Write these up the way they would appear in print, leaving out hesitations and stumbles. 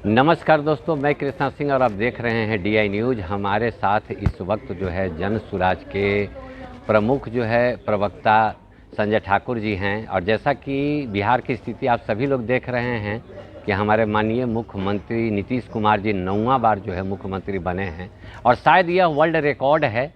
नमस्कार दोस्तों, मैं कृष्णा सिंह और आप देख रहे हैं DI न्यूज़। हमारे साथ इस वक्त जो है जन सुराज के प्रमुख जो है प्रवक्ता संजय ठाकुर जी हैं। और जैसा कि बिहार की स्थिति आप सभी लोग देख रहे हैं कि हमारे माननीय मुख्यमंत्री नीतीश कुमार जी 9वां बार जो है मुख्यमंत्री बने हैं। और शायद यह वर्ल्ड रिकॉर्ड है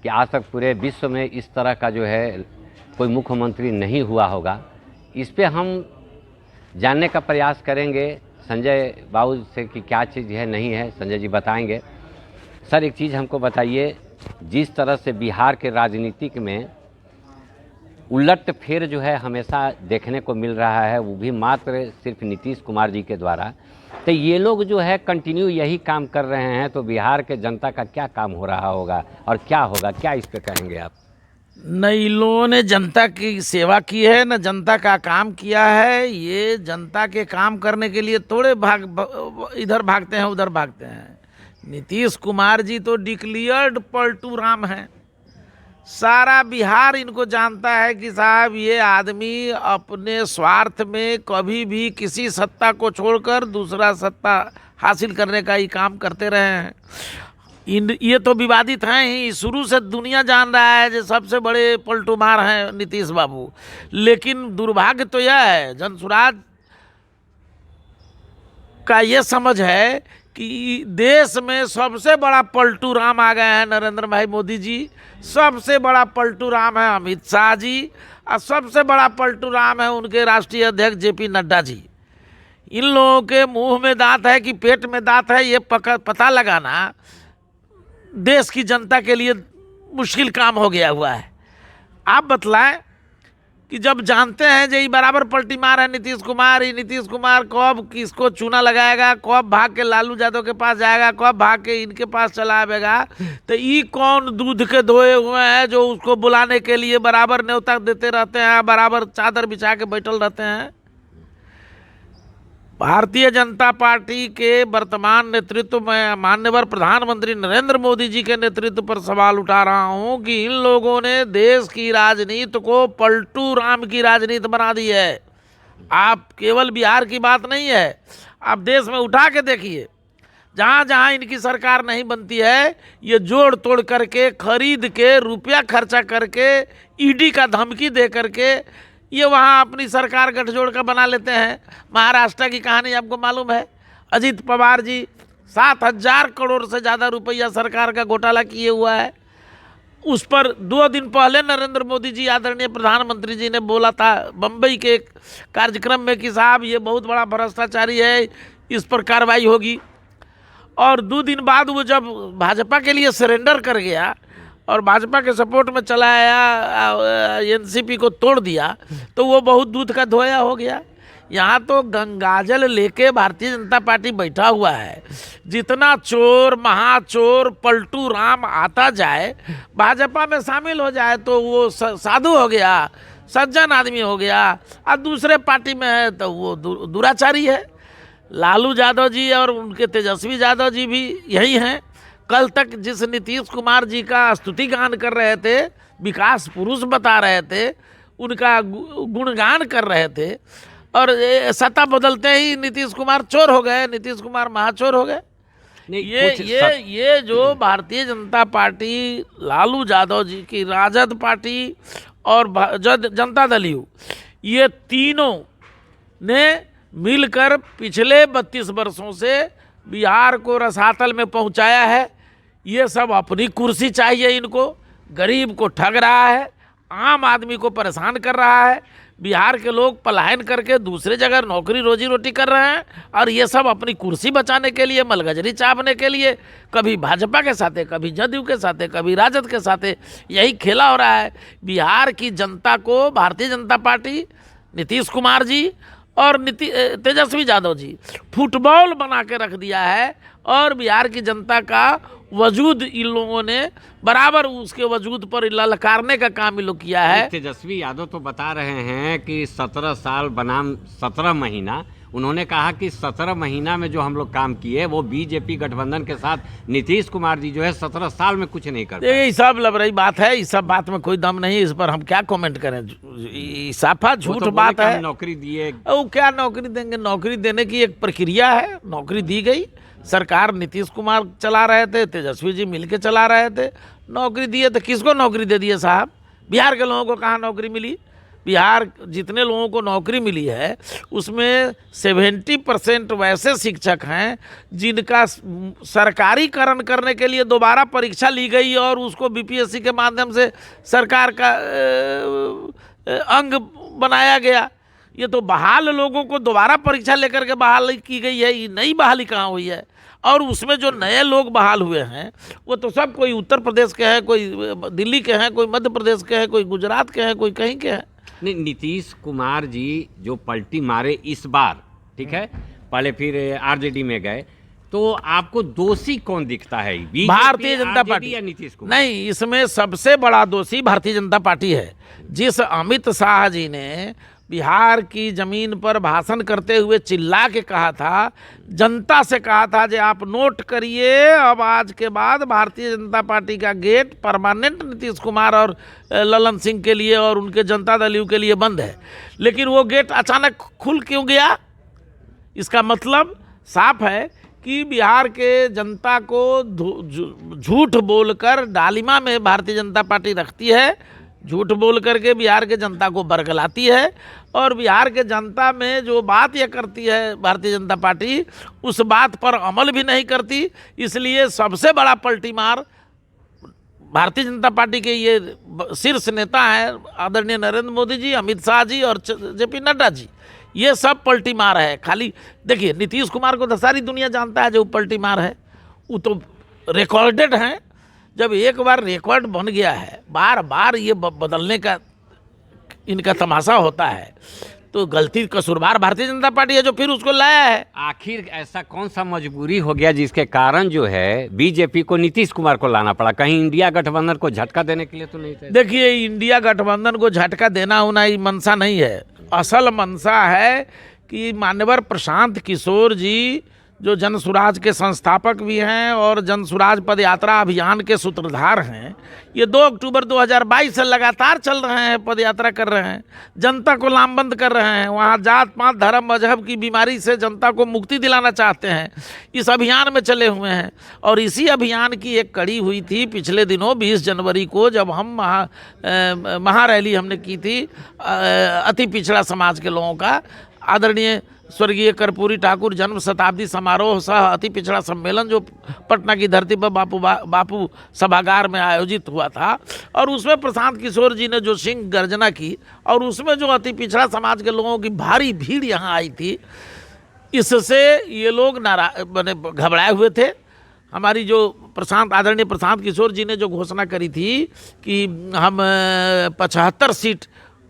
कि आज तक पूरे विश्व में इस तरह का जो है कोई मुख्यमंत्री नहीं हुआ होगा। इस पे हम जानने का प्रयास करेंगे संजय बाबू से कि क्या चीज़ है नहीं है। संजय जी बताएंगे। सर, एक चीज़ हमको बताइए, जिस तरह से बिहार के राजनीतिक में उलट फेर जो है हमेशा देखने को मिल रहा है, वो भी मात्र सिर्फ नीतीश कुमार जी के द्वारा, तो ये लोग जो है कंटिन्यू यही काम कर रहे हैं, तो बिहार के जनता का क्या काम हो रहा होगा और क्या होगा, क्या इस पे कहेंगे आप? न इन लोगों ने जनता की सेवा की है, न जनता का काम किया है। ये जनता के काम करने के लिए थोड़े इधर भागते हैं उधर भागते हैं। नीतीश कुमार जी तो डिक्लेयर्ड पलटू राम हैं। सारा बिहार इनको जानता है कि साहब ये आदमी अपने स्वार्थ में कभी भी किसी सत्ता को छोड़कर दूसरा सत्ता हासिल करने का ही काम करते रहे हैं। ये तो विवादित हैं ही, शुरू से दुनिया जान रहा है जो सबसे बड़े पलटूमार हैं नीतीश बाबू। लेकिन दुर्भाग्य तो यह है, जनसुराज का ये समझ है कि देश में सबसे बड़ा पलटू राम आ गए हैं नरेंद्र भाई मोदी जी, सबसे बड़ा पलटू राम है अमित शाह जी, और सबसे बड़ा पलटू राम है उनके राष्ट्रीय अध्यक्ष JP नड्डा जी। इन लोगों के मुंह में दांत है कि पेट में दांत है, ये पता लगाना देश की जनता के लिए मुश्किल काम हो गया हुआ है। आप बतलाएं कि जब जानते हैं जो ये बराबर पलटी मार है नीतीश कुमार, ये नीतीश कुमार कब किसको चूना लगाएगा, कब भाग के लालू यादव के पास जाएगा, कब भाग के इनके पास चला आएगा, तो ये कौन दूध के धोए हुए हैं जो उसको बुलाने के लिए बराबर न्योता देते रहते हैं, बराबर चादर बिछा के बैठल रहते हैं। भारतीय जनता पार्टी के वर्तमान नेतृत्व में माननीय प्रधानमंत्री नरेंद्र मोदी जी के नेतृत्व पर सवाल उठा रहा हूं कि इन लोगों ने देश की राजनीति को पलटू राम की राजनीति बना दी है। आप केवल बिहार की बात नहीं है, आप देश में उठा के देखिए, जहां जहां इनकी सरकार नहीं बनती है, ये जोड़ तोड़ करके खरीद के रुपया खर्चा करके ED का धमकी दे करके ये वहाँ अपनी सरकार गठजोड़ का बना लेते हैं। महाराष्ट्र की कहानी आपको मालूम है, अजित पवार जी 7,000 करोड़ से ज़्यादा रुपया सरकार का घोटाला किए हुआ है। उस पर 2 दिन पहले नरेंद्र मोदी जी आदरणीय प्रधानमंत्री जी ने बोला था बम्बई के एक कार्यक्रम में कि साहब ये बहुत बड़ा भ्रष्टाचारी है, इस पर कार्रवाई होगी। और 2 दिन बाद वो जब भाजपा के लिए सरेंडर कर गया और भाजपा के सपोर्ट में चला आया, NCP को तोड़ दिया, तो वो बहुत दूध का धोया हो गया। यहाँ तो गंगाजल लेके भारतीय जनता पार्टी बैठा हुआ है। जितना चोर महाचोर पलटू राम आता जाए, भाजपा में शामिल हो जाए तो वो साधु हो गया, सज्जन आदमी हो गया, और दूसरे पार्टी में है तो वो दुराचारी है। लालू यादव जी और उनके तेजस्वी यादव जी भी यही हैं। कल तक जिस नीतीश कुमार जी का स्तुति गान कर रहे थे, विकास पुरुष बता रहे थे, उनका गुणगान कर रहे थे, और सत्ता बदलते ही नीतीश कुमार चोर हो गए, नीतीश कुमार महाचोर हो गए। ये जो भारतीय जनता पार्टी, लालू यादव जी की राजद पार्टी और जनता दल यू, ये तीनों ने मिलकर पिछले 32 वर्षों से बिहार को रसातल में पहुंचाया है। ये सब अपनी कुर्सी चाहिए इनको, गरीब को ठग रहा है, आम आदमी को परेशान कर रहा है। बिहार के लोग पलायन करके दूसरे जगह नौकरी रोजी रोटी कर रहे हैं, और ये सब अपनी कुर्सी बचाने के लिए, मलगजरी चापने के लिए, कभी भाजपा के साथे, कभी जदयू के साथे, कभी राजद के साथे, यही खेला हो रहा है। बिहार की जनता को भारतीय जनता पार्टी, नीतीश कुमार जी और तेजस्वी यादव जी फुटबॉल बना के रख दिया है, और बिहार की जनता का वजूद इन लोगों ने बराबर उसके वजूद पर ललकारने का काम इन लोग किया है। तेजस्वी यादव तो बता रहे हैं कि 17 साल बनाम 17 महीना उन्होंने कहा कि 17 महीना में जो हम लोग काम किए वो बीजेपी गठबंधन के साथ नीतीश कुमार जी जो है 17 साल में कुछ नहीं कर पाए। ये सब लबरई बात है, इस सब बात में कोई दम नहीं, इस पर हम क्या कमेंट करें, साफा झूठ तो बात है। नौकरी दिए, वो क्या नौकरी देंगे, नौकरी देने की एक प्रक्रिया है, नौकरी दी गई। सरकार नीतीश कुमार चला रहे थे, तेजस्वी जी मिलके चला रहे थे, नौकरी दिए तो किसको नौकरी दे दिए साहब? बिहार के लोगों को कहाँ नौकरी मिली? बिहार जितने लोगों को नौकरी मिली है उसमें 70% वैसे शिक्षक हैं जिनका सरकारीकरण करने के लिए दोबारा परीक्षा ली गई और उसको बीपीएससी के माध्यम से सरकार का अंग बनाया गया। ये तो बहाल लोगों को दोबारा परीक्षा लेकर के बहाल की गई है, ये नई बहाली कहाँ हुई है? और उसमें जो नए लोग बहाल हुए हैं वो तो सब कोई उत्तर प्रदेश के हैं, कोई दिल्ली के हैं, कोई मध्य प्रदेश के हैं, कोई गुजरात के हैं, कोई कहीं के हैं। नहीं, नीतीश कुमार जी जो पलटी मारे इस बार, ठीक है, पहले फिर आरजेडी में गए, तो आपको दोषी कौन दिखता है? भारतीय जनता पार्टी या नीतीश कुमार? नहीं, इसमें सबसे बड़ा दोषी भारतीय जनता पार्टी है। जिस अमित शाह जी ने बिहार की जमीन पर भाषण करते हुए चिल्ला के कहा था, जनता से कहा था कि आप नोट करिए, अब आज के बाद भारतीय जनता पार्टी का गेट परमानेंट नीतीश कुमार और ललन सिंह के लिए और उनके जनता दल के लिए बंद है। लेकिन वो गेट अचानक खुल क्यों गया? इसका मतलब साफ है कि बिहार के जनता को झूठ बोलकर डालिमा में भारतीय जनता पार्टी रखती है, झूठ बोल करके बिहार के जनता को बरगलाती है, और बिहार के जनता में जो बात ये करती है भारतीय जनता पार्टी, उस बात पर अमल भी नहीं करती। इसलिए सबसे बड़ा पलटी मार भारतीय जनता पार्टी के ये शीर्ष नेता हैं आदरणीय नरेंद्र मोदी जी, अमित शाह जी और जेपी नड्डा जी, ये सब पलटी मार है। खाली देखिए, नीतीश कुमार को तो सारी दुनिया जानता है जो पलटी मार है, वो तो रिकॉर्डेड हैं। जब एक बार रिकॉर्ड बन गया है, बार बार ये बदलने का इनका तमाशा होता है, तो गलती कसूरवार भारतीय जनता पार्टी है जो फिर उसको लाया है। आखिर ऐसा कौन सा मजबूरी हो गया जिसके कारण जो है बीजेपी को नीतीश कुमार को लाना पड़ा? कहीं इंडिया गठबंधन को झटका देने के लिए तो नहीं था? देखिए, इंडिया गठबंधन को झटका देना होना ये मंशा नहीं है। असल मंशा है कि मान्यवर प्रशांत किशोर जी जो जन सुराज के संस्थापक भी हैं और जन सुराज पद यात्रा अभियान के सूत्रधार हैं, ये 2 अक्टूबर 2022 से लगातार चल रहे हैं, पद यात्रा कर रहे हैं, जनता को लामबंद कर रहे हैं, वहाँ जात पात धर्म मजहब की बीमारी से जनता को मुक्ति दिलाना चाहते हैं, इस अभियान में चले हुए हैं। और इसी अभियान की एक कड़ी हुई थी पिछले दिनों 20 जनवरी को, जब हम महारैली हमने की थी अति पिछड़ा समाज के लोगों का। आदरणीय स्वर्गीय कर्पूरी ठाकुर जन्म शताब्दी समारोह सह अति पिछड़ा सम्मेलन जो पटना की धरती पर बापू सभागार में आयोजित हुआ था, और उसमें प्रशांत किशोर जी ने जो सिंह गर्जना की, और उसमें जो अति पिछड़ा समाज के लोगों की भारी भीड़ यहाँ आई थी, इससे ये लोग घबराए हुए थे। हमारी जो आदरणीय प्रशांत किशोर जी ने जो घोषणा करी थी कि हम 75 सीट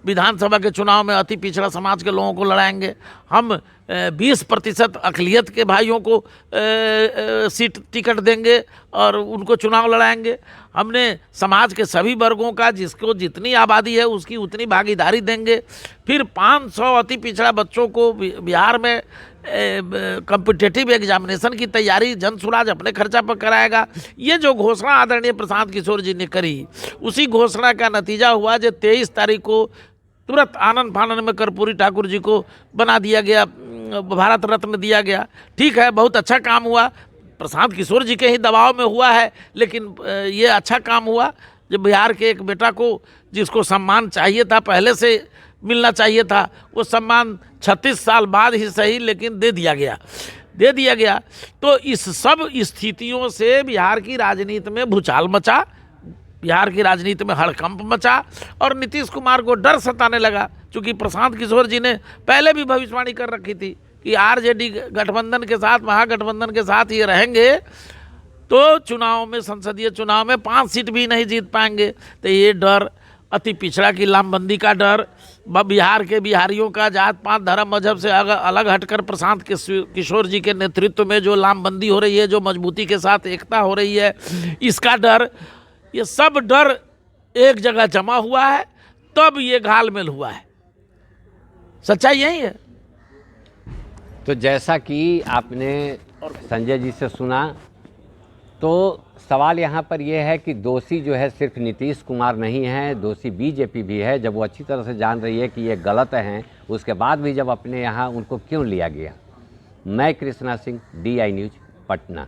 विधानसभा के चुनाव में अति पिछड़ा समाज के लोगों को लड़ाएंगे, हम 20% अक़लियत के भाइयों को सीट टिकट देंगे और उनको चुनाव लड़ाएंगे, हमने समाज के सभी वर्गों का जिसको जितनी आबादी है उसकी उतनी भागीदारी देंगे, फिर 500 अति पिछड़ा बच्चों को बिहार में कॉम्पिटिटिव एग्जामिनेशन की तैयारी जन सुराज अपने खर्चा पर कराएगा। ये जो घोषणा आदरणीय प्रशांत किशोर जी ने करी, उसी घोषणा का नतीजा हुआ जो 23 तारीख को तुरंत आनंद फानन में कर्पूरी ठाकुर जी को बना दिया गया, भारत रत्न दिया गया। ठीक है, बहुत अच्छा काम हुआ, प्रशांत किशोर जी के ही दबाव में हुआ है, लेकिन ये अच्छा काम हुआ जब बिहार के एक बेटा को जिसको सम्मान चाहिए था, पहले से मिलना चाहिए था, वो सम्मान 36 साल बाद ही सही लेकिन दे दिया गया। तो इस सब स्थितियों से बिहार की राजनीति में भूचाल मचा, बिहार की राजनीति में हड़कंप मचा, और नीतीश कुमार को डर सताने लगा। क्योंकि प्रशांत किशोर जी ने पहले भी भविष्यवाणी कर रखी थी कि आरजेडी गठबंधन के साथ, महागठबंधन के साथ ये रहेंगे तो चुनाव में, संसदीय चुनाव में 5 सीट भी नहीं जीत पाएंगे। तो ये डर, अति पिछड़ा की लामबंदी का डर, बिहार के बिहारियों का जात पात धर्म मजहब से अलग हटकर प्रशांत किशोर जी के नेतृत्व में जो लामबंदी हो रही है, जो मजबूती के साथ एकता हो रही है, इसका डर, ये सब डर एक जगह जमा हुआ है, तब ये घालमेल हुआ है। सच्चाई यही है। तो जैसा कि आपने संजय जी से सुना, तो सवाल यहाँ पर यह है कि दोषी जो है सिर्फ नीतीश कुमार नहीं है, दोषी बीजेपी भी है। जब वो अच्छी तरह से जान रही है कि ये गलत हैं, उसके बाद भी जब अपने यहाँ उनको क्यों लिया गया। मैं कृष्णा सिंह, DI न्यूज़, पटना।